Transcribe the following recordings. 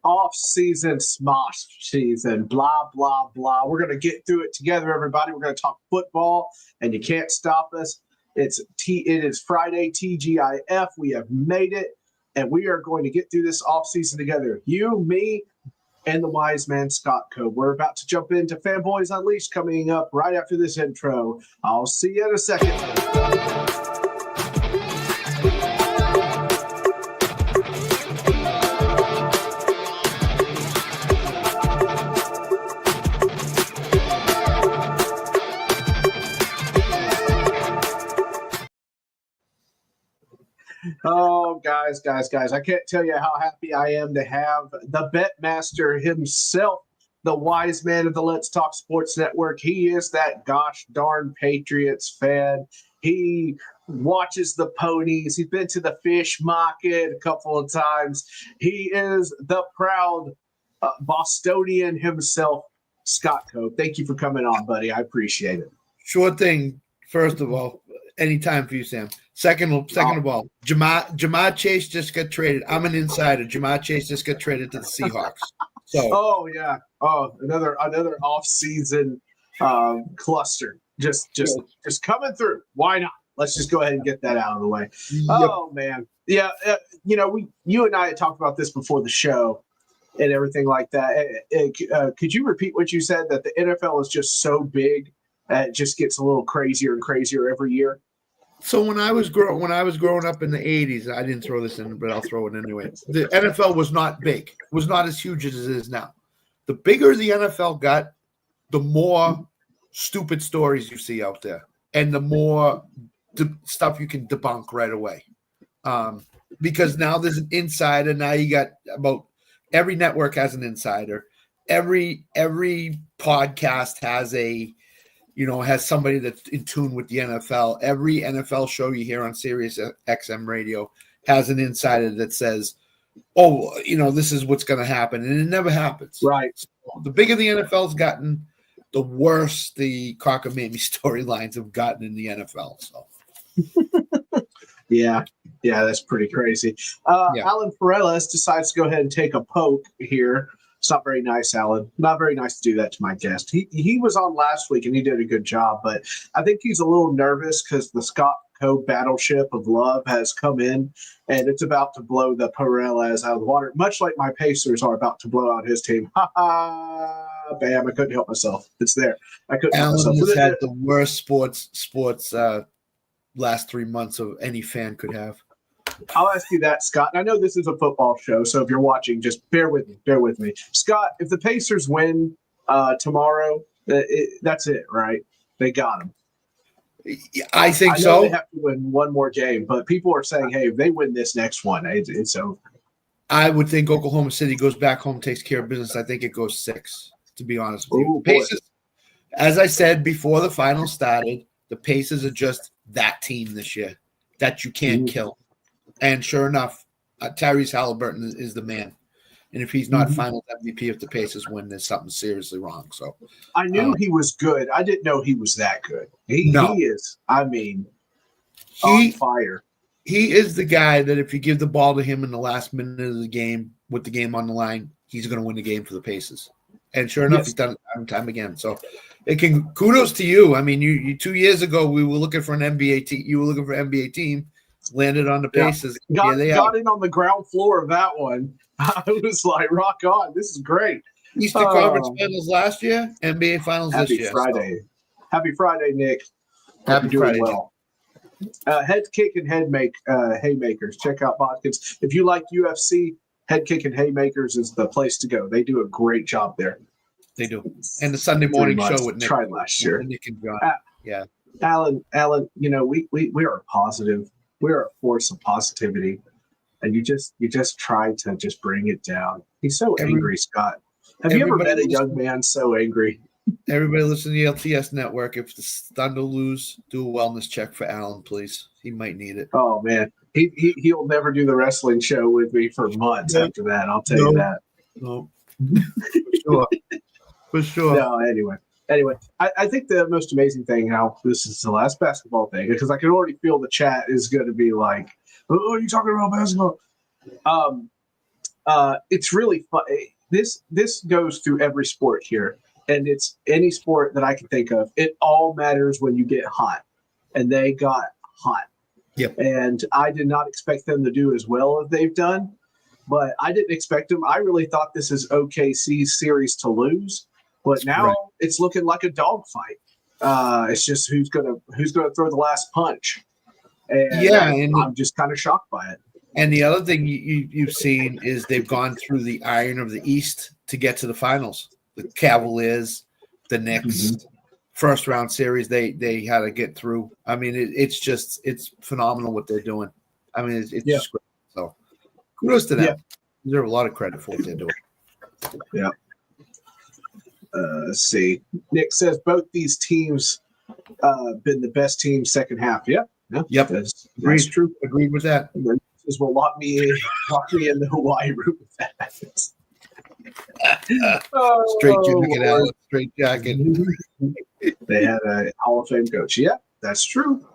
Off-season smosh season, blah, blah, blah. We're going to get through it together, everybody. We're going to talk football, and you can't stop us. It is Friday, TGIF. We have made it, and we are going to get through this off-season together. You, me, and the Wiseman, Scott Cobe. We're about to jump into Fanboys Unleashed coming up right after this intro. I'll see you in a second. Oh, guys, I can't tell you how happy I am to have the bet master himself, the wise man of the Let's Talk Sports Network. He is that gosh darn Patriots fan. He watches the ponies. He's been to the fish market a couple of times. He is the proud Bostonian himself, Scott Cobe. Thank you for coming on, buddy. I appreciate it. Sure thing. First of all, anytime for you, Sam. Second of all, Jamar Chase just got traded. I'm an insider. Jamar Chase just got traded to the Seahawks. So, another off-season cluster, just coming through. Why not? Let's just go ahead and get that out of the way. Yep. Oh man, yeah. You and I had talked about this before the show and everything like that. Could you repeat what you said? That the NFL is just so big, it just gets a little crazier and crazier every year. So when I was growing up in the 80s, I didn't throw this in, but I'll throw it anyway. The NFL was not big. It was not as huge as it is now. The bigger the NFL got, the more stupid stories you see out there, and the more stuff you can debunk right away. Because now there's an insider. Now you got about every network has an insider. Every podcast has somebody that's in tune with the NFL. Every NFL show you hear on Sirius XM radio has an insider that says, this is what's going to happen. And it never happens. Right. So the bigger the NFL's gotten, the worse the cockamamie storylines have gotten in the NFL. So, yeah, that's pretty crazy. Alan Perellis decides to go ahead and take a poke here. It's not very nice, Alan. Not very nice to do that to my guest. He was on last week, and he did a good job, but I think he's a little nervous because the Scott Cobe battleship of love has come in, and it's about to blow the Perellis out of the water, much like my Pacers are about to blow out his team. Ha ha! Bam! I couldn't help myself. It's there. I couldn't help myself. Alan has had the worst sports last 3 months of any fan could have. I'll ask you that, Scott. I know this is a football show, so if you're watching, just bear with me. Scott, if the Pacers win tomorrow, that's it, right? They got him. I think so. They have to win one more game, but people are saying, hey, if they win this next one, it's over. I would think Oklahoma City goes back home, takes care of business. I think it goes 6, to be honest with you. Pacers, as I said before the final started, the Pacers are just that team this year that you can't kill. And sure enough, Tyrese Halliburton is the man. And if he's not Finals MVP if the Pacers win, there's something seriously wrong. So I knew he was good. I didn't know he was that good. He is, on fire. He is the guy that if you give the ball to him in the last minute of the game with the game on the line, he's going to win the game for the Pacers. And sure enough, he's done it time and time again. So kudos to you. I mean, you 2 years ago, we were looking for an NBA team. You were looking for an NBA team. Landed on the Pacers. Got in on the ground floor of that one. I was like, rock on. This is great. Eastern Conference Finals last year, NBA Finals this year. Happy Friday, Nick. Happy Friday. Well. Head Kick and Haymakers. Check out Bodkins. If you like UFC, Head Kick and Haymakers is the place to go. They do a great job there. They do. And the Sunday morning show with Nick. Tried last year. Nick and John. Yeah. Alan, we are positive. We're a force of positivity, and you just try to just bring it down. He's so angry, Scott. Have you ever met a young man so angry? Everybody listen to the LTS network. If the Thunder lose, do a wellness check for Alan, please. He might need it. Oh man, he'll never do the wrestling show with me for months after that. I'll tell you that. No, for sure. No, anyway, I think the most amazing thing, now this is the last basketball thing, because I can already feel the chat is going to be like, oh, are you talking about basketball? It's really fun. This goes through every sport here, and it's any sport that I can think of. It all matters when you get hot, and they got hot. Yep. And I did not expect them to do as well as they've done, but I didn't expect them. I really thought this is OKC's series to lose, but now it's looking like a dogfight. It's just who's gonna throw the last punch. And I'm just kind of shocked by it. And the other thing you've seen is they've gone through the iron of the East to get to the finals. The Cavaliers, the Knicks, first round series they had to get through. I mean, it's phenomenal what they're doing. I mean, it's just great. So kudos to them. Yeah. They deserve a lot of credit for what they're doing. Yeah. Let's see. Nick says both these teams been the best team second half. Yeah. Yep. That's true. Agreed with that. This will lock me in the Hawaii room if that happens. Straight jacket. They had a Hall of Fame coach. Yeah, that's true.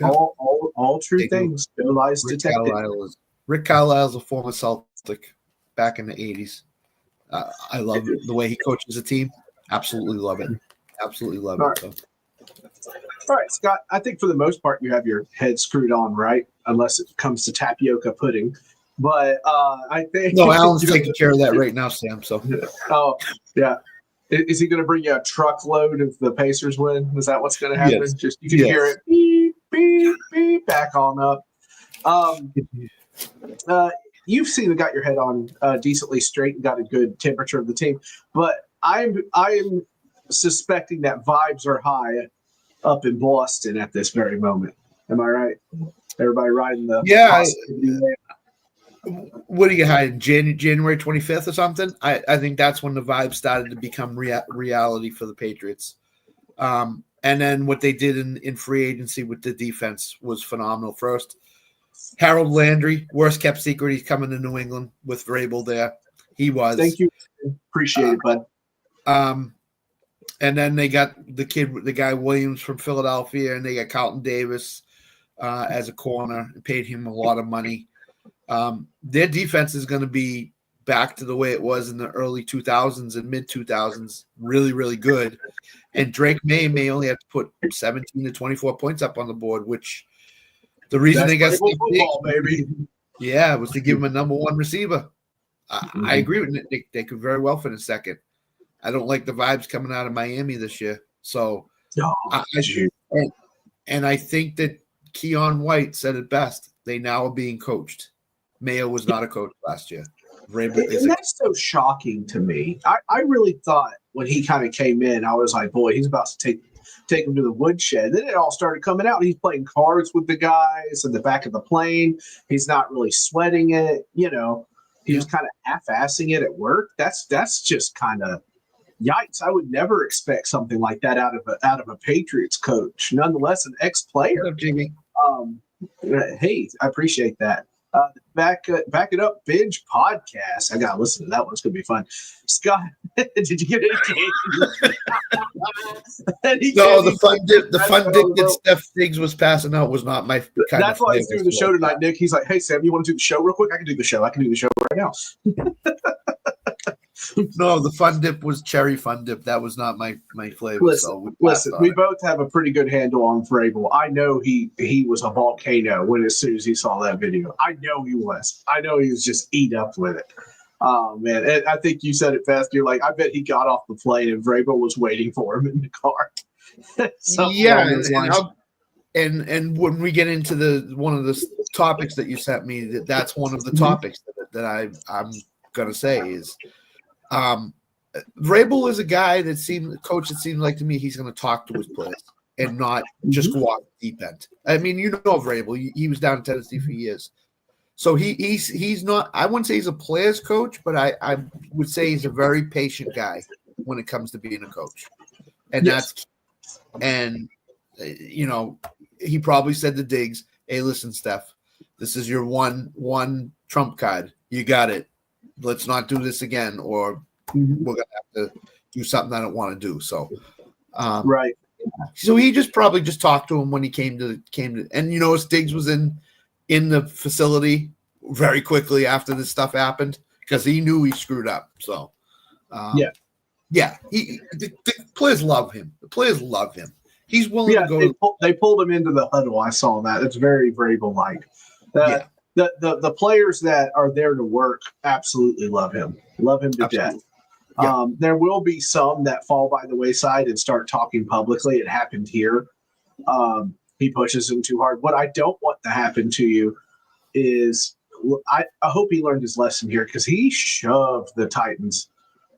Yeah. All true things. No lies detected. Rick Carlisle's a former Celtic back in the 80s. I love the way he coaches a team. Absolutely love it. Absolutely love it. So. All right, Scott, I think for the most part you have your head screwed on, right? Unless it comes to tapioca pudding. But I think... No, Alan's taking care of that right now, Sam. So. Oh, yeah. Is he going to bring you a truckload if the Pacers win? Is that what's going to happen? Yes. Just you can hear it beep, beep, beep, back on up. You've seen got your head on decently straight and got a good temperature of the team. But I'm suspecting that vibes are high up in Boston at this very moment. Am I right? Everybody riding the what are you hiding? January 25th or something? I think that's when the vibes started to become reality for the Patriots. And then what they did in free agency with the defense was phenomenal. First, Harold Landry, worst kept secret. He's coming to New England with Vrabel there. He was. Thank you. Appreciate it, bud. And then they got the guy Williams from Philadelphia, and they got Carlton Davis as a corner and paid him a lot of money. Their defense is going to be back to the way it was in the early 2000s and mid 2000s. Really, really good. And Drake may only have to put 17 to 24 points up on the board, which the reason they got football, baby. Yeah, was to give him a number one receiver. I agree with Nick. They could very well finish second. I don't like the vibes coming out of Miami this year. So, and I think that Keon White said it best. They now are being coached. Mayo was not a coach last year. And that's so shocking to me. I really thought when he kind of came in, I was like, boy, he's about to take him to the woodshed. Then it all started coming out. He's playing cards with the guys in the back of the plane. He's not really sweating it. You know, he was kind of half-assing it at work. That's just kind of yikes. I would never expect something like that out of a Patriots coach. Nonetheless, an ex-player. What's up, Jimmy? Hey, I appreciate that. Back it up, binge podcast. I gotta listen to that one. It's gonna be fun. Scott, did you get any? No, the fun dip that Steph Diggs was passing out was not my kind. That's why he's doing the show tonight, Nick. He's like, "Hey, Sam, you want to do the show real quick? I can do the show. I can do the show right now." No, the fun dip was cherry fun dip. That was not my flavor. Listen, we both have a pretty good handle on Vrabel. I know he was a volcano as soon as he saw that video. I know he was. I know he was just eat up with it. Oh, man. And I think you said it best. You're like, I bet he got off the plane and Vrabel was waiting for him in the car. And when we get into one of the topics that you sent me, that's one of the topics that I'm going to say is Vrabel is a guy coach that seemed like to me he's going to talk to his players and not just go off the deep end. I mean, you know Vrabel. He was down in Tennessee for years. So he's not – I wouldn't say he's a player's coach, but I would say he's a very patient guy when it comes to being a coach. And you know, he probably said to Diggs, hey, listen, Steph, this is your one trump card. You got it. Let's not do this again, or we're gonna have to do something I don't want to do. So, right. So he probably talked to him when he came to, and Diggs was in the facility very quickly after this stuff happened because he knew he screwed up. So, Yeah. The players love him. The players love him. He's willing to go. They pulled him into the huddle. I saw that. It's very Vrabel-like. The players that are there to work absolutely love him. Love him to death. Yeah. There will be some that fall by the wayside and start talking publicly. It happened here. He pushes him too hard. What I don't want to happen to you is I hope he learned his lesson here, because he shoved the Titans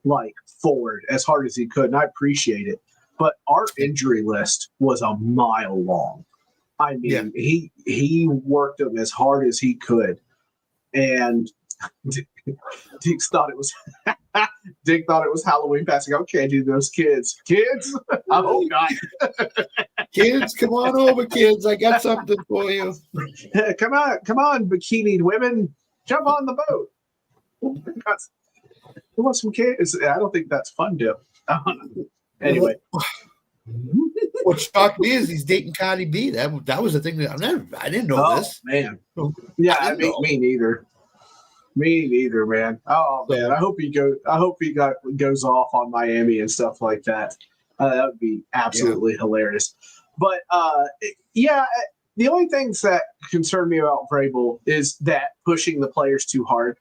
like forward as hard as he could, and I appreciate it. But our injury list was a mile long. I mean, he worked them as hard as he could, and Dick thought it was Halloween passing. Okay, dude, those kids. I hope not. Kids, come on over, kids. I got something for you. Come on, bikinied women, jump on the boat. Who wants some kids? I don't think that's fun, Dip. Anyway. What shocked me is he's dating Cardi B. That was the thing that I didn't know this. Man. Yeah, me neither. Me neither, man. Oh man, I hope he goes off on Miami and stuff like that. That would be absolutely hilarious. But the only things that concern me about Vrabel is that pushing the players too hard.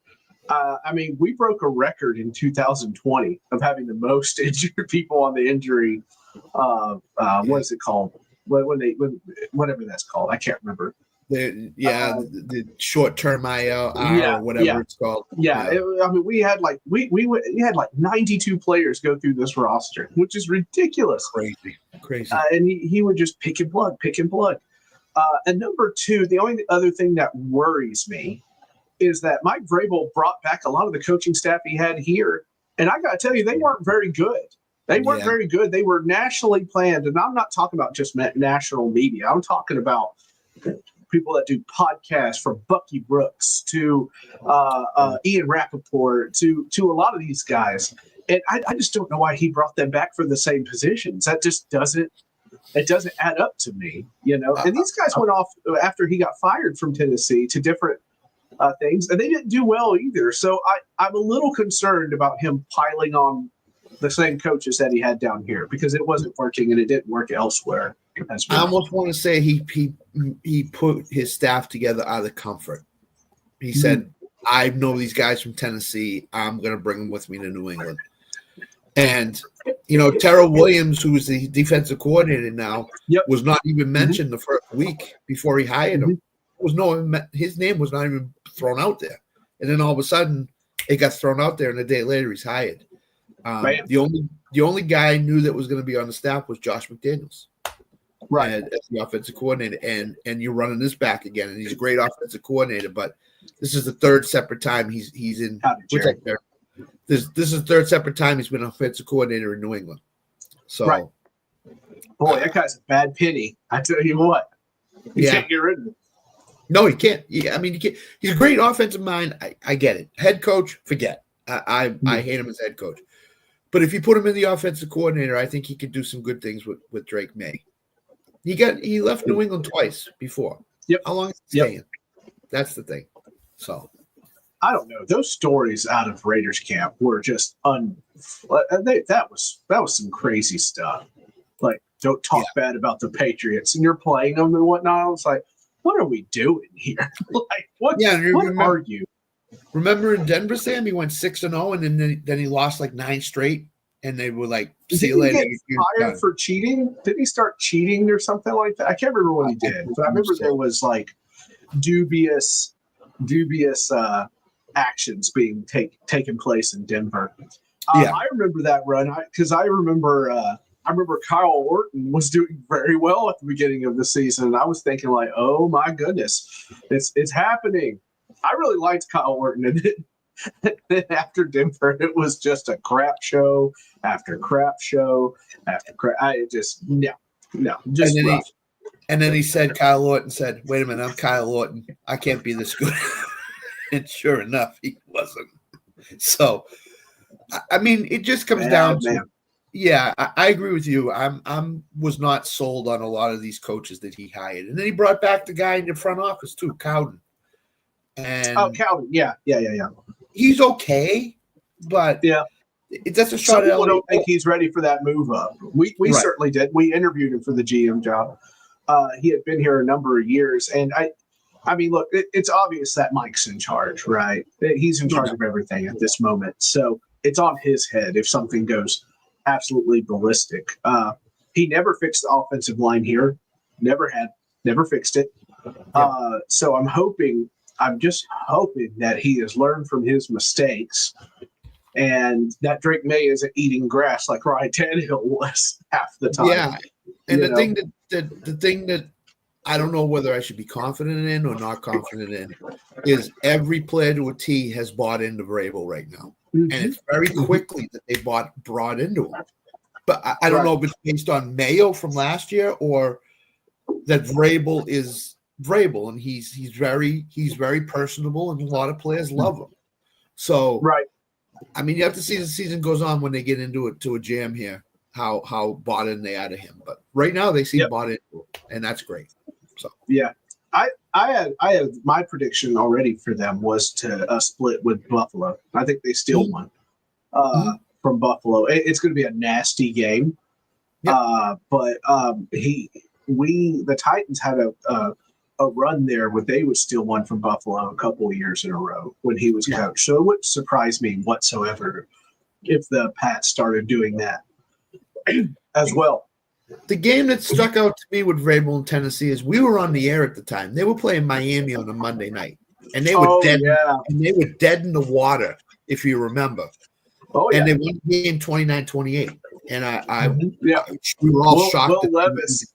I mean, we broke a record in 2020 of having the most injured people on the injury. What is it called? Whatever that's called, I can't remember. The short-term IL or whatever it's called. We had like we had like 92 players go through this roster, which is ridiculous. Crazy. And he would just pick and plug. And number two, the only other thing that worries me is that Mike Vrabel brought back a lot of the coaching staff he had here, and I got to tell you, they weren't very good. They weren't very good. They were nationally planned, and I'm not talking about just national media. I'm talking about people that do podcasts, from Bucky Brooks to Ian Rappaport to a lot of these guys. And I just don't know why he brought them back for the same positions. That just doesn't add up to me, you know. And these guys went off after he got fired from Tennessee to different things, and they didn't do well either. So I'm a little concerned about him piling on the same coaches that he had down here, because it wasn't working and it didn't work elsewhere. I almost want to say he put his staff together out of comfort. He said, I know these guys from Tennessee. I'm going to bring them with me to New England. And, Terrell Williams, who is the defensive coordinator now, was not even mentioned the first week before he hired him. His name was not even thrown out there. And then all of a sudden, it got thrown out there, and a day later, he's hired. The only guy I knew that was going to be on the staff was Josh McDaniels. Right, as the offensive coordinator, and you're running this back again, and he's a great offensive coordinator. But this is the third separate time he's in. This is the third separate time he's been offensive coordinator in New England. So, boy, that guy's a bad penny. I tell you what, you can't get rid of him. No, he can't. I mean, he can't. He's a great offensive mind. I get it. Head coach, forget. I hate him as head coach. But if you put him in the offensive coordinator, I think he could do some good things with Drake May. He left New England twice before. Yep. How long is he staying? That's the thing. So I don't know. Those stories out of Raiders camp were just that was some crazy stuff. Like, don't talk bad about the Patriots, and you're playing them and whatnot. I was like, what are we doing here? Like, what are you? Remember in Denver, Sam, he went 6-0, and then he lost like 9 straight. And they were like, see you later. Did he get fired for cheating? Did he start cheating or something like that? I can't remember what he did. But I remember there was like dubious actions being taken place in Denver. I remember that run because I remember Kyle Orton was doing very well at the beginning of the season. And I was thinking like, oh my goodness, it's happening. I really liked Kyle Orton, and then after Denver, it was just a crap show after crap show after crap. Just rough. And then he said, Kyle Orton said, wait a minute, I'm Kyle Orton. I can't be this good. And sure enough, he wasn't. So, I mean, it just comes down to, I agree with you. I'm was not sold on a lot of these coaches that he hired. And then he brought back the guy in the front office too, Cowden. And Cowden. Yeah. he's okay, but Yeah. That's a shot Some at people LA. don't think he's ready for that move up. We Right. certainly did. We interviewed him for the GM job. He had been here a number of years, and I mean, look, it's obvious that Mike's in charge, right? He's in charge of everything at this moment, so it's on his head if something goes absolutely ballistic. He never fixed the offensive line here. Never fixed it. So I'm just hoping that he has learned from his mistakes and that Drake May isn't eating grass like Ryan Tannehill was half the time. Yeah. And the thing that I don't know whether I should be confident in or not confident in is every player to a T has bought into Vrabel right now. Mm-hmm. And it's very quickly that they brought into him. But I don't know if it's based on Mayo from last year or that Vrabel is Vrabel, and he's very personable, and a lot of players love him. So, I mean, you have to see as the season goes on when they get into it to a jam here, how bought in they are to him. But right now they seem bought into him, and that's great. So I had my prediction already for them was to split with Buffalo. I think they still won from Buffalo. It's going to be a nasty game, but the Titans had a run there where they would still won from Buffalo a couple of years in a row when he was coach. So it wouldn't surprise me whatsoever if the Pats started doing that as well. The game that stuck out to me with Vrabel in Tennessee is we were on the air at the time. They were playing Miami on a Monday night, and they were dead. And they were dead in the water, if you remember. Oh, yeah. And they won the game 29-28. And we were all shocked.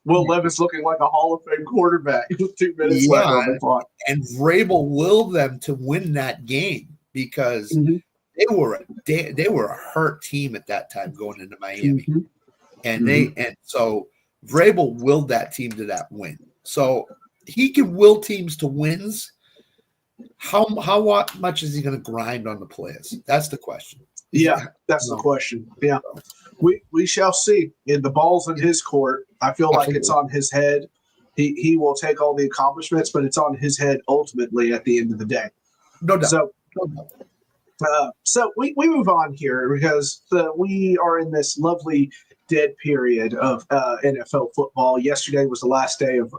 Will Levis looking like a Hall of Fame quarterback with 2 minutes left on the clock. And Vrabel willed them to win that game because they were a hurt team at that time going into Miami. And so Vrabel willed that team to that win. So he can will teams to wins. How much is he going to grind on the players? That's the question. Yeah, that's the question. Yeah. We shall see. The ball's in his court. I feel like it's on his head. He will take all the accomplishments, but it's on his head ultimately at the end of the day. No doubt. So we move on here because we are in this lovely dead period of NFL football. Yesterday was the last day of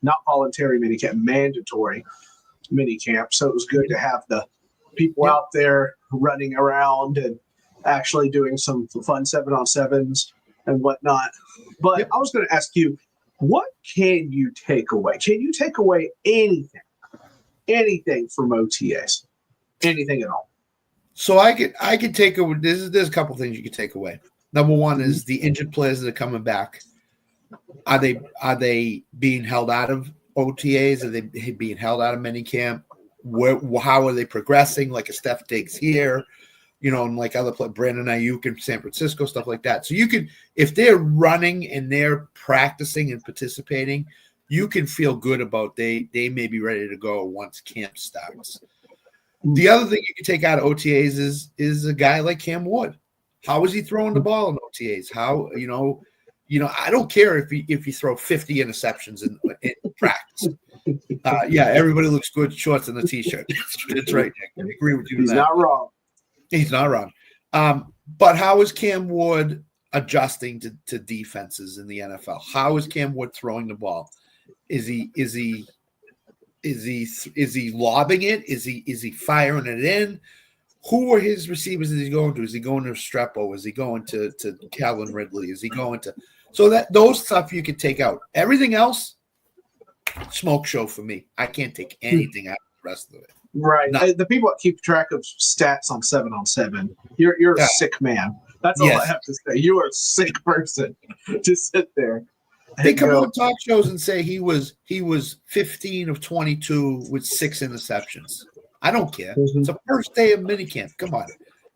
not voluntary minicamp, mandatory minicamp. So it was good to have the people out there running around and actually doing some fun 7-on-7s and whatnot. But I was going to ask you, what can you take away? Can you take away anything from OTAs? Anything at all? So I could take away. There's a couple things you could take away. Number one is the injured players that are coming back. Are they being held out of OTAs? Are they being held out of minicamp? How are they progressing? Like a Steph Diggs here, and like other players, Brandon Ayuk in San Francisco, stuff like that. So you can, if they're running and they're practicing and participating, you can feel good about they may be ready to go once camp starts. The other thing you can take out of OTAs is a guy like Cam Ward. How is he throwing the ball in OTAs? How I don't care if you throw 50 interceptions in practice. Everybody looks good, shorts and a t-shirt. It's right, Nick. I agree with you. He's not wrong. He's not wrong. But how is Cam Ward adjusting to defenses in the NFL? How is Cam Ward throwing the ball? Is he lobbing it? Is he firing it in? Who are his receivers is he going to? Is he going to Restrepo? Is he going to Calvin Ridley? Is he going to those stuff you can take out. Everything else, smoke show for me. I can't take anything out of the rest of it. Right. The people that keep track of stats on 7-on-7, you're a sick man. That's all I have to say. You are a sick person to sit there. They come on talk shows and say he was 15 of 22 with 6 interceptions. I don't care. It's the first day of minicamp. Come on.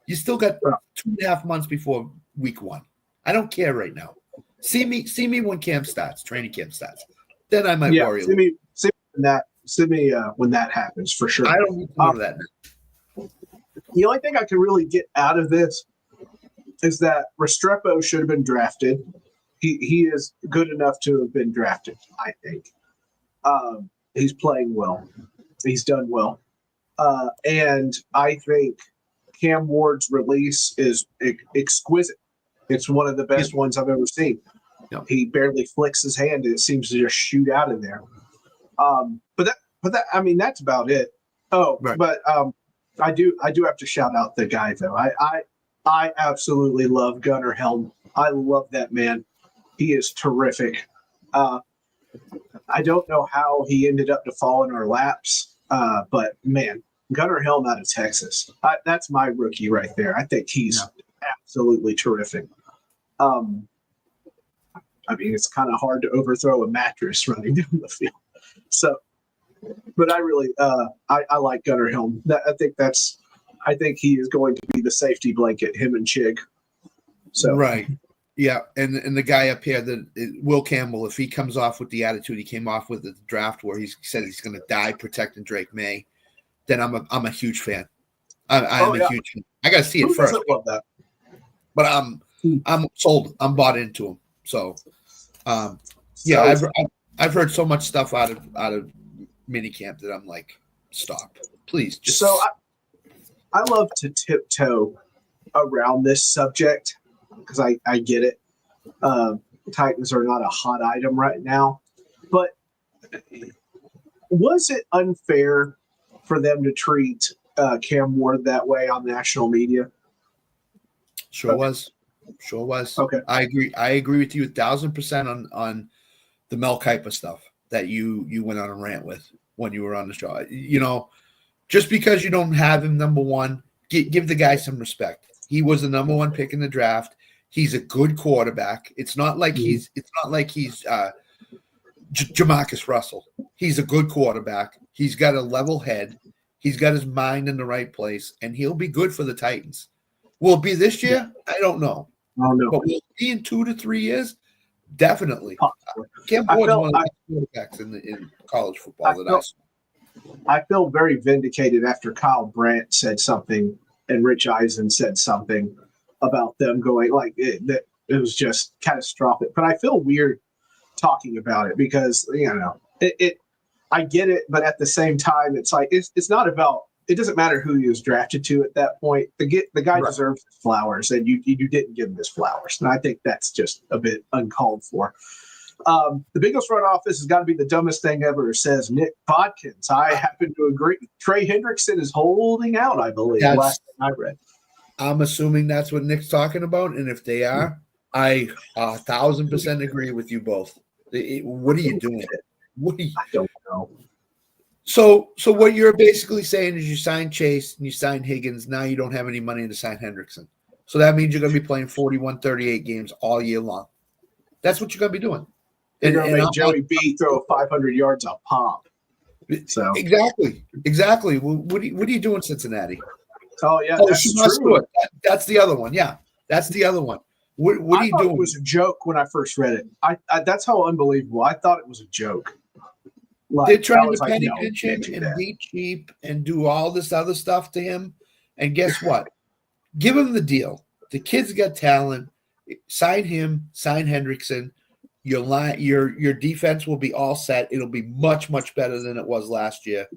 You still got 2.5 months before week 1. I don't care right now. See me when camp starts, training camp starts. Then I might worry. See me when that happens for sure. I don't need to know that. The only thing I can really get out of this is that Restrepo should have been drafted. He is good enough to have been drafted, I think. He's playing well. He's done well. And I think Cam Ward's release is exquisite. It's one of the best ones I've ever seen. Yep. He barely flicks his hand, and it seems to just shoot out of there. But I mean, that's about it. Oh, right. But I do have to shout out the guy though. I absolutely love Gunnar Helm. I love that man. He is terrific. I don't know how he ended up to fall in our laps, but man, Gunnar Helm out of Texas. That's my rookie right there. I think he's absolutely terrific. I mean, it's kind of hard to overthrow a mattress running down the field. So, but I really, I like Gunnar Helm. I think he is going to be the safety blanket, him and Chig. So right. Yeah, and the guy up here, Will Campbell, if he comes off with the attitude he came off with at the draft, where he said he's going to die protecting Drake May, then I'm a huge fan. I'm a huge fan. I got to see it first. Love that. But I'm sold. I'm bought into him. So, I've heard so much stuff out of minicamp that I'm like, stop, please. So I love to tiptoe around this subject, because I get it. Titans are not a hot item right now. But was it unfair for them to treat Cam Ward that way on national media? Sure was. Okay. I agree with you 1,000% on the Mel Kiper stuff that you went on a rant with when you were on the show. You know, just because you don't have him number one, give the guy some respect. He was the number one pick in the draft. He's a good quarterback. It's not like he's Jamarcus Russell. He's a good quarterback. He's got a level head. He's got his mind in the right place, and he'll be good for the Titans. Will it be this year? I don't know. Oh, no. But will it be in 2 to 3 years? Definitely. Cam Ward's one of the best quarterbacks in college football I feel very vindicated after Kyle Brandt said something and Rich Eisen said something about them going like it was just catastrophic. But I feel weird talking about it because, you know, I get it, but at the same time, it's like it's not about. It doesn't matter who he was drafted to at that point. The guy deserves his flowers, and you didn't give him his flowers. And I think that's just a bit uncalled for. The Bengals front office has got to be the dumbest thing ever, says Nick Bodkins. I happen to agree. Trey Hendrickson is holding out, I believe, last thing I read. I'm assuming that's what Nick's talking about, and if they are, I 1,000% agree with you both. What are you doing? I don't know. So what you're basically saying is you sign Chase and you sign Higgins. Now you don't have any money to sign Hendrickson. So that means you're going to be playing 41, 38 games all year long. That's what you're going to be doing. You're going to make Joey B throw 500 yards a pop. So exactly. Well, what are you doing, Cincinnati? Oh yeah, that's true. That's the other one. Yeah, that's the other one. What are you doing? It was a joke when I first read it. I that's how unbelievable. I thought it was a joke. Like, they're trying to penny pinch him and be cheap and do all this other stuff to him. And guess what? Give him the deal. The kid's got talent. Sign him. Sign Hendrickson. Your defense will be all set. It'll be much, much better than it was last year.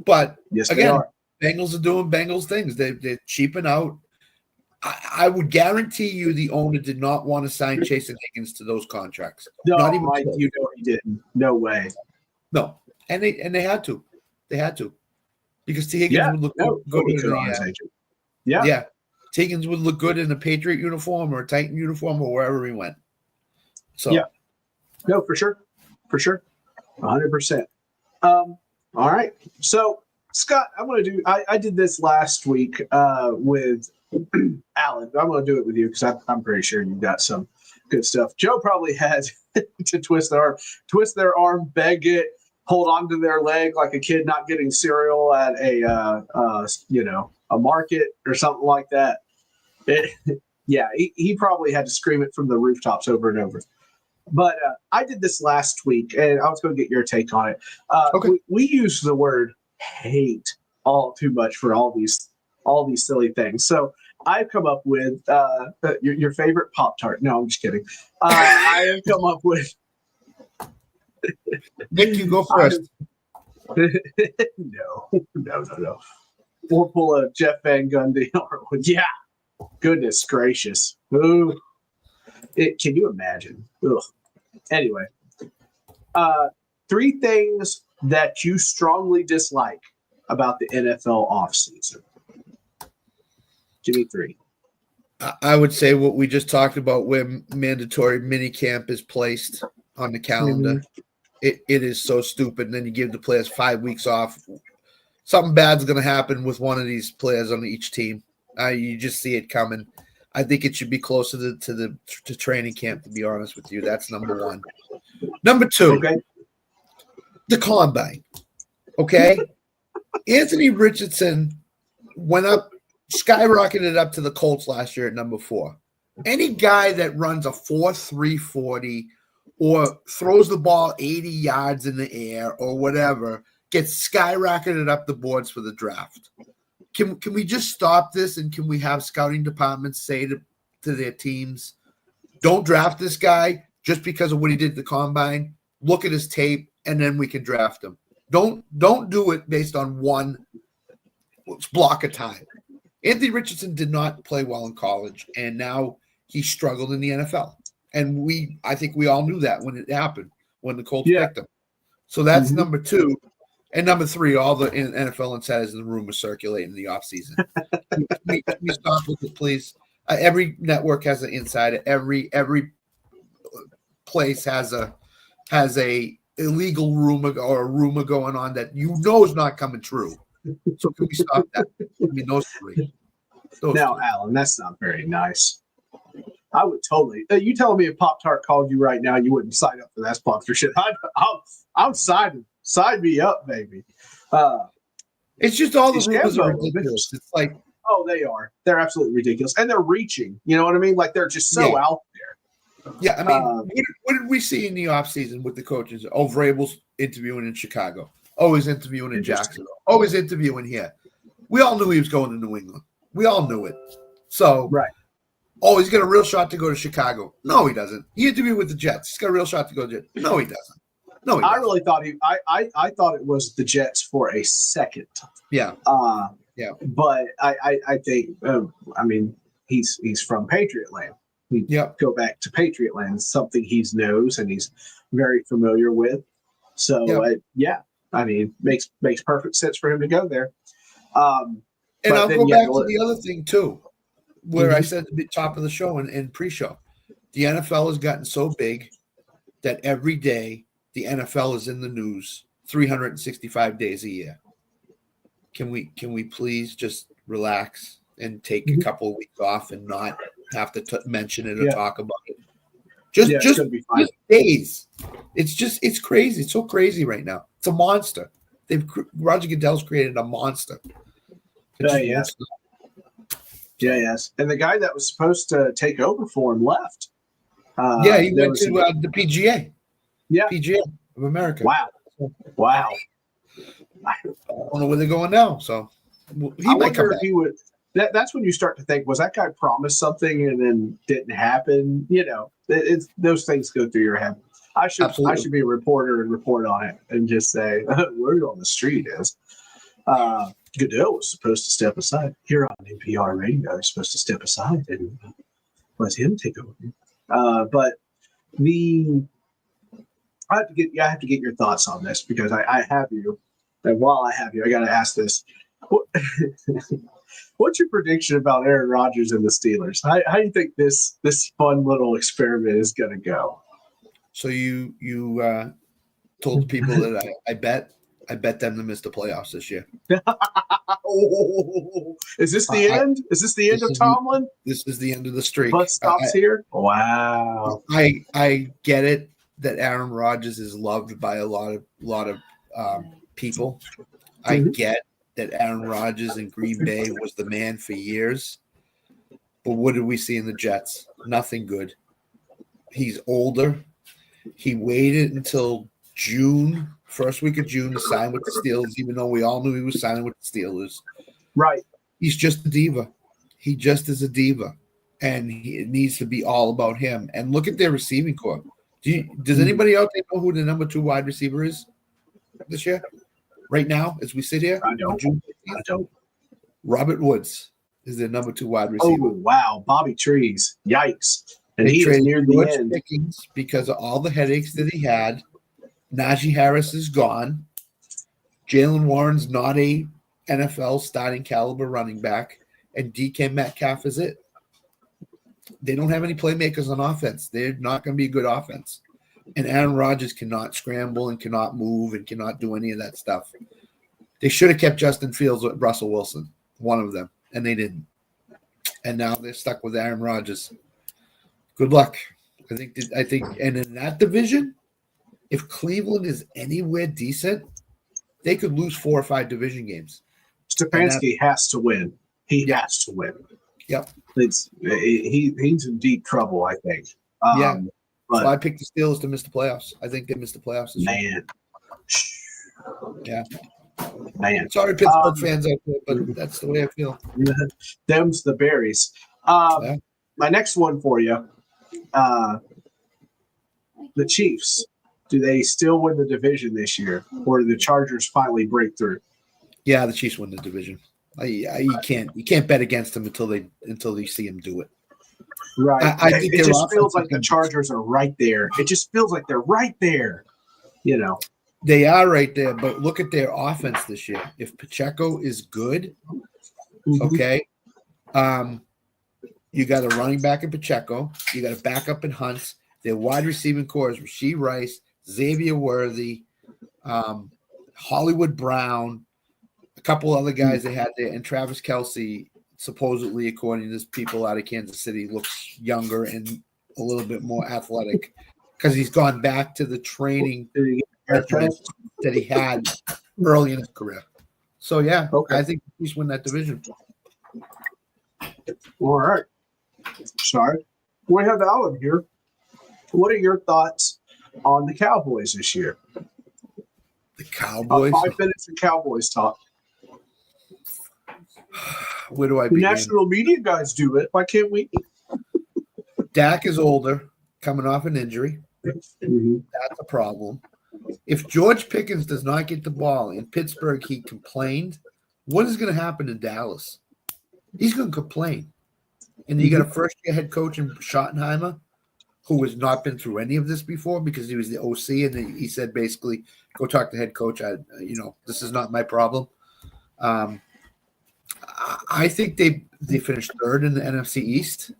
But yes, again, Bengals are doing Bengals things. They're cheaping out. I would guarantee you the owner did not want to sign Chase and Higgins to those contracts. No, not even you know he didn't. No way. No, and they had to. They had to because T. Higgins would look good in the T. Higgins would look good in a Patriot uniform or a Titan uniform or wherever he went. So no, for sure, 100%. All right, so Scott, I did this last week with Alan. I'm going to do it with you because I'm pretty sure you've got some good stuff. Joe probably had to twist their arm, beg it, hold on to their leg like a kid not getting cereal at a market or something like that. He probably had to scream it from the rooftops over and over. But I did this last week, and I was going to get your take on it. Okay. We use the word hate all too much for all these silly things. So I've come up with your favorite Pop-Tart. No, I'm just kidding. I have come up with. Nick, you go first. No. We'll pull a Jeff Van Gundy. Yeah. Goodness gracious. Ooh. Can you imagine? Ugh. Anyway, 3 things that you strongly dislike about the NFL offseason. Give me 3. I would say what we just talked about, where mandatory minicamp is placed on the calendar. Mm-hmm. It is so stupid. And then you give the players 5 weeks off. Something bad's going to happen with one of these players on each team. You just see it coming. I think it should be closer to training camp, to be honest with you. That's number 1. Number 2, Okay. the combine. Okay? Anthony Richardson went up, skyrocketed up to the Colts last year at number 4. Any guy that runs a 4.3 40 or throws the ball 80 yards in the air or whatever gets skyrocketed up the boards for the draft. Can we just stop this, and can we have scouting departments say to their teams, don't draft this guy just because of what he did at the combine. Look at his tape, and then we can draft him. Don't do it based on one block of time. Anthony Richardson did not play well in college, and now he struggled in the NFL. And I think we all knew that when it happened, when the Colts picked him. So that's number 2. And number 3, all the NFL insiders in the room are circulating in the offseason. Can we stop with it, please? Every network has an insider. Every place has a illegal rumor or a rumor going on that is not coming true. So can we stop that? I mean, those 3. Now, Alan, that's not very nice. I would totally. You telling me if Pop-Tart called you right now, you wouldn't sign up for that sponsorship? I'm signing. Sign me up, baby. It's just all the rumors are ridiculous. It's like, oh, they are. They're absolutely ridiculous, and they're reaching. You know what I mean? Like they're just so out there. Yeah, I mean, what did we see in the offseason with the coaches? Oh, Vrabel's interviewing in Chicago. Oh, he's interviewing in Jacksonville. Oh, he's interviewing here. We all knew he was going to New England. We all knew it. So, right. Oh, he's got a real shot to go to Chicago. No, he doesn't. He interviewed with the Jets. He's got a real shot to go to the Jets. No, he doesn't. No, he doesn't. I really thought I thought it was the Jets for a second. Yeah. Yeah. But I think I mean he's from Patriot land. Go back to Patriot land. It's something he knows and he's very familiar with. So I mean makes perfect sense for him to go there. And I'll go back to the other thing too, where I said at the top of the show and pre-show, the NFL has gotten so big that every day the NFL is in the news 365 days a year. Can we please just relax and take a couple of weeks off and not have to mention it or talk about it? Just days. It's crazy. It's so crazy right now. It's a monster. Roger Goodell's created a monster. Yes. And the guy that was supposed to take over for him left. He went to the PGA. Yeah. PGA of America. Wow. I don't know where they're going now. So he might come back. He would. That's when you start to think, was that guy promised something and then didn't happen? You know, those things go through your head. I should be a reporter and report on it and just say, word on the street is Goodell was supposed to step aside. Here on NPR radio, he's supposed to step aside and let him take over. But I have to get your thoughts on this because I have you. And while I have you, I got to ask this. What's your prediction about Aaron Rodgers and the Steelers? How do you think this fun little experiment is going to go? So you told people that I bet them to miss the playoffs this year. Is this the end? Is this the end of Tomlin? This is the end of the streak. Bus stops here. Wow. I get it that Aaron Rodgers is loved by a lot of people. I get that Aaron Rodgers in Green Bay was the man for years. But what did we see in the Jets? Nothing good. He's older. He waited until June, first week of June, to sign with the Steelers, even though we all knew he was signing with the Steelers. Right. He's just a diva. He just is a diva. And it needs to be all about him. And look at their receiving corps. Does anybody out there know who the number 2 wide receiver is this year? right now as we sit here. I don't. June I 15th, don't. Robert Woods is their number 2 wide Oh, receiver. wow. Bobby Trees. Yikes. And They he is traded near the George end. Pickens because of all the headaches that he had. Najee Harris is gone. Jalen Warren's not a NFL starting caliber running back, and DK Metcalf is it. They don't have any playmakers on offense. They're not going to be a good offense. And Aaron Rodgers cannot scramble and cannot move and cannot do any of that stuff. They should have kept Justin Fields with Russell Wilson, one of them, and they didn't. And now they're stuck with Aaron Rodgers. Good luck. I think, and in that division, if Cleveland is anywhere decent, they could lose 4 or 5 division games. Stefanski has to win. He has to win. Yep. He's in deep trouble, I think. Yeah. But So I picked the Steelers to miss the playoffs. I think they missed the playoffs this year. man. Yeah. Man. Sorry, Pittsburgh fans out there, but that's the way I feel. Them's the berries. Yeah. My next one for you. The Chiefs. Do they still win the division this year, or do the Chargers finally break through? Yeah, the Chiefs win the division. You can't bet against them until you see them do it. Right. I think it their just feels offense like is the gonna- Chargers are right there. It just feels like they're right there. You know. They are right there, but look at their offense this year. If Pacheco is good, okay, you got a running back in Pacheco, you got a backup in Hunt. Their wide receiving core is Rashee Rice, Xavier Worthy, Hollywood Brown, a couple other guys they had there, and Travis Kelce, supposedly, according to people out of Kansas City, looks younger and a little bit more athletic because he's gone back to the training that he had early in his career. So, yeah, Okay. I think he's win that division. All right. Sorry. We have Alan here. What are your thoughts on the Cowboys this year? The Cowboys? 5 minutes of Cowboys talk. Where do I The begin? national media guys do it. Why can't we? Dak is older, coming off an injury. Mm-hmm. That's a problem. If George Pickens does not get the ball in Pittsburgh, he complained. What is going to happen in Dallas? He's going to complain. And you got a first-year head coach in Schottenheimer who has not been through any of this before because he was the OC, and he said basically, go talk to the head coach. This is not my problem. I think they finished third in the NFC East.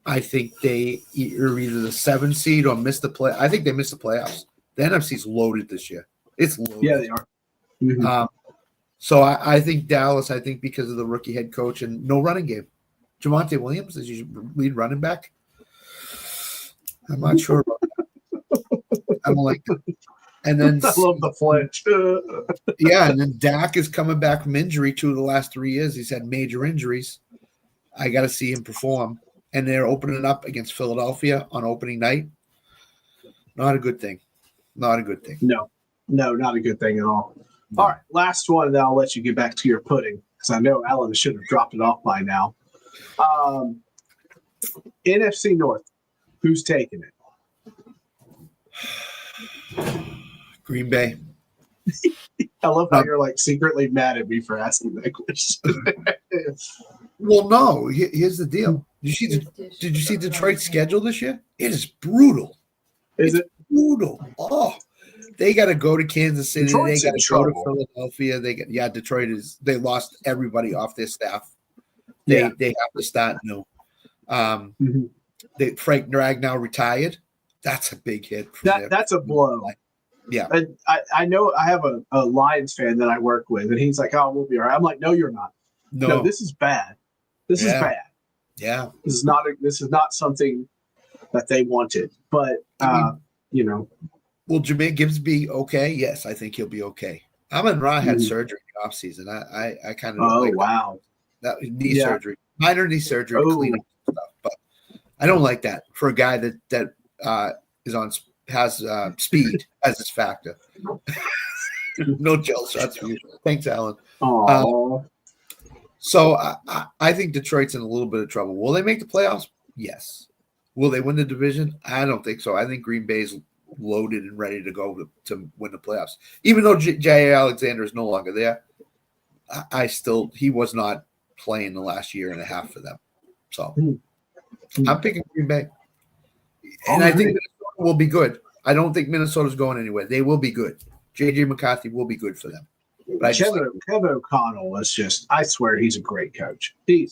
I think they are either the 7 seed or missed the play. I think they missed the playoffs. The NFC's loaded this year. It's loaded. Yeah, they are. Mm-hmm. So I think Dallas, because of the rookie head coach and no running game. Javonte Williams is your lead running back. I'm not sure about that. I don't like that. And then I love the flinch. yeah, and then Dak is coming back from injury 2 of the last 3 years. He's had major injuries. I got to see him perform. And they're opening up against Philadelphia on opening night. Not a good thing. Not a good thing. No, not a good thing at all. No. All right, last one, and then I'll let you get back to your pudding because I know Alan should have dropped it off by now. NFC North, who's taking it? Green Bay. I love how you're like secretly mad at me for asking that question. Well, no. Here's the deal. Did you see Detroit's schedule this year? It is brutal. Is it brutal? Oh, they got to go to Kansas City. Detroit's they got to go to Philadelphia. Detroit is. They lost everybody off their staff. They have to start new. Frank Dragnow retired. That's a big hit. That's a blow. Yeah. And I know I have a Lions fan that I work with, and he's like, "Oh, we'll be all right." I'm like, "No, you're not. No, this is bad. This is bad. Yeah. This is not something that they wanted." But Well, Jameer Gibbs be okay? Yes, I think he'll be okay. Amon-Ra had surgery in the offseason. I kind of wow. That knee surgery. Minor knee surgery to clean up stuff. But I don't like that for a guy that has speed as his factor. No gel shots for you. Thanks, Alan. So I think Detroit's in a little bit of trouble. Will they make the playoffs? Yes. Will they win the division? I don't think so. I think Green Bay's loaded and ready to go to win the playoffs. Even though J.A. Alexander is no longer there, he was not playing the last year and a half for them. So I'm picking Green Bay. And I think Minnesota will be good. I don't think Minnesota's going anywhere. They will be good. J.J. McCarthy will be good for them. But Kevin O'Connell was just, I swear he's a great coach. He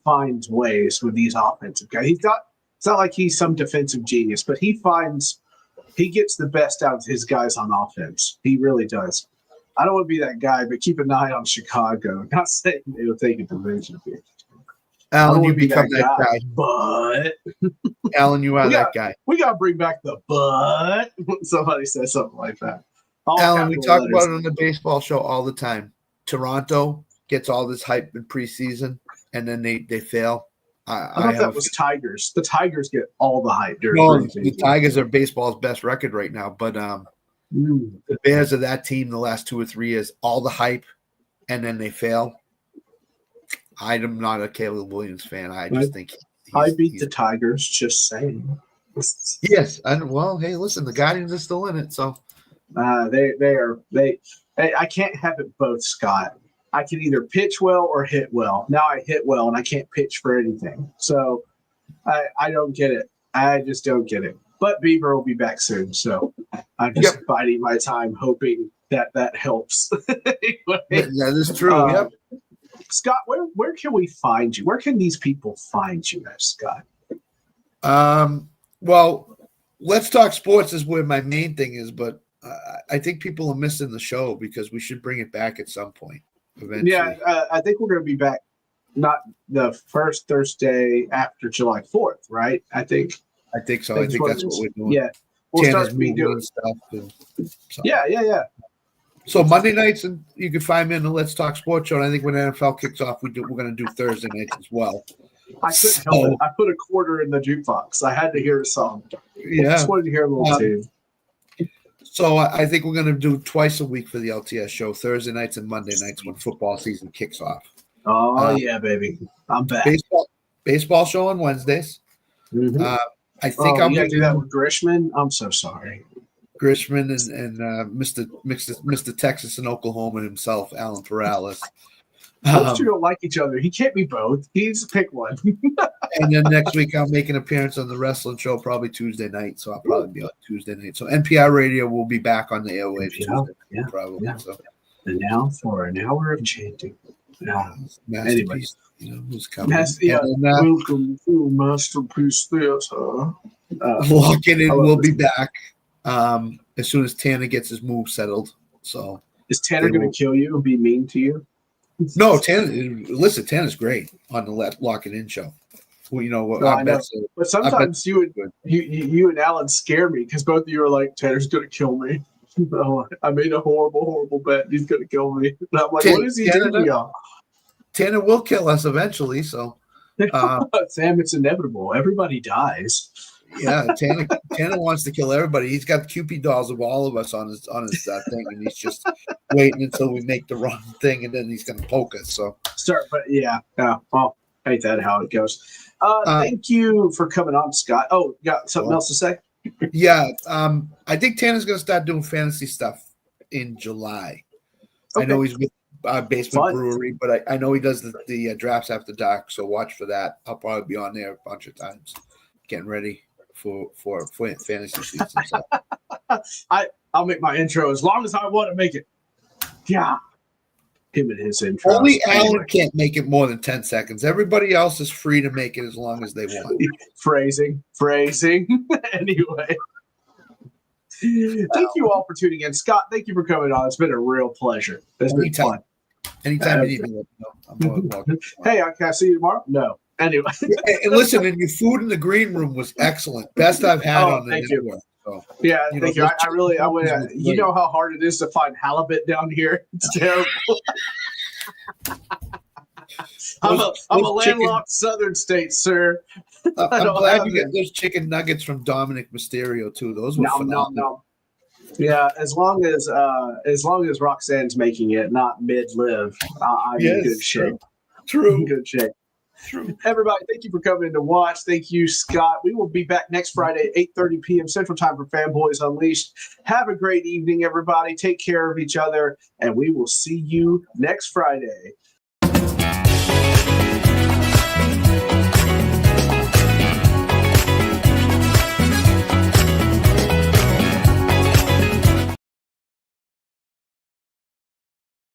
finds ways with these offensive guys. It's not like he's some defensive genius, but he gets the best out of his guys on offense. He really does. I don't want to be that guy, but keep an eye on Chicago. Not saying they'll take a division. Alan, you become that guy. But Alan, you are that guy. We got to bring back the but. Somebody says something like that. Alan, we talk about it on the baseball show all the time. Toronto gets all this hype in preseason, and then they fail. I thought that was Tigers. The Tigers get all the hype during preseason. The Tigers are baseball's best record right now, but the Bears are that team the last 2 or 3 years, all the hype, and then they fail. I'm not a Caleb Williams fan. I just think I beat the Tigers. Just saying. Yes, and well, hey, listen, the Guardians are still in it, so they I can't have it both, Scott. I can either pitch well or hit well. Now I hit well and I can't pitch for anything. So I don't get it. I just don't get it. But Beaver will be back soon, so I'm just biding my time, hoping that helps. Anyway, that is true. Yep. Scott, where can we find you? Where can these people find you at, Scott? Well, Let's Talk Sports is where my main thing is, but I think people are missing the show because we should bring it back at some point eventually. Yeah, I think we're going to be back not the first Thursday after July 4th, right? I think so. I think that's what we're doing. Yeah. We'll start doing stuff. So. Yeah. So Monday nights, and you can find me in the Let's Talk Sports show. And I think when the NFL kicks off, we're going to do Thursday nights as well. I couldn't help it. I put a quarter in the jukebox. I had to hear a song. Yeah. I just wanted to hear a little tune. So I think we're going to do twice a week for the LTS show, Thursday nights and Monday nights when football season kicks off. Oh, yeah, baby. I'm back. Baseball show on Wednesdays. Mm-hmm. I think I'm going to do that with Grishman. I'm so sorry. Grishman and Mr. Texas and Oklahoma himself, Alan Perales. Those two don't like each other. He can't be both. He needs to pick one. And then next week I'll make an appearance on the wrestling show, probably Tuesday night. So I'll probably be on Tuesday night. So NPR Radio will be back on the airwaves Tuesday, probably. Yeah. So. And now for an hour of chanting. Anyway, who's coming? Welcome to Masterpiece Theater. Lock it in. We'll be back as soon as Tanner gets his move settled. So is Tanner going to kill you and be mean to you? No, Tanner's great on the Lock It In show. Well, I know. But sometimes you and Alan scare me because both of you are like, Tanner's going to kill me. I made a horrible bet. He's going to kill me. And I'm like, what is he doing, y'all? Tanner will kill us eventually. So, Sam, it's inevitable. Everybody dies. Yeah, Tanner wants to kill everybody. He's got Cupid dolls of all of us on his thing, and he's just waiting until we make the wrong thing, and then he's going to poke us. So well, ain't that how it goes? Thank you for coming on, Scott. Oh, you got something else to say? Yeah, I think Tanner's going to start doing fantasy stuff in July. Okay. I know he's with Basement Brewery, but I know he does the drafts after dark, so watch for that. I'll probably be on there a bunch of times, getting ready for fantasy season. So. I'll make my intro as long as I want to make it. Yeah. Him and his intro. Only Alan can't make it more than 10 seconds. Everybody else is free to make it as long as they want. Phrasing. Anyway. Thank you all for tuning in. Scott, thank you for coming on. It's been a real pleasure. It's been fun. Anytime you need me, I'm welcome. Hey, can I see you tomorrow? No. Anyway. And listen, and your food in the green room was excellent. Best I've had on the network. So, yeah, thank you. I would. You know how hard it is to find halibut down here. It's terrible. I'm a landlocked southern state, sir. I'm glad you get those chicken nuggets from Dominic Mysterio too. Those were phenomenal. No. Yeah, as long as Roxanne's making it, not mid-live, I'm in good shape. True. Good shape. True. Everybody, thank you for coming in to watch. Thank you, Scott. We will be back next Friday at 8:30 p.m. Central Time for Fanboys Unleashed. Have a great evening, everybody. Take care of each other, and we will see you next Friday.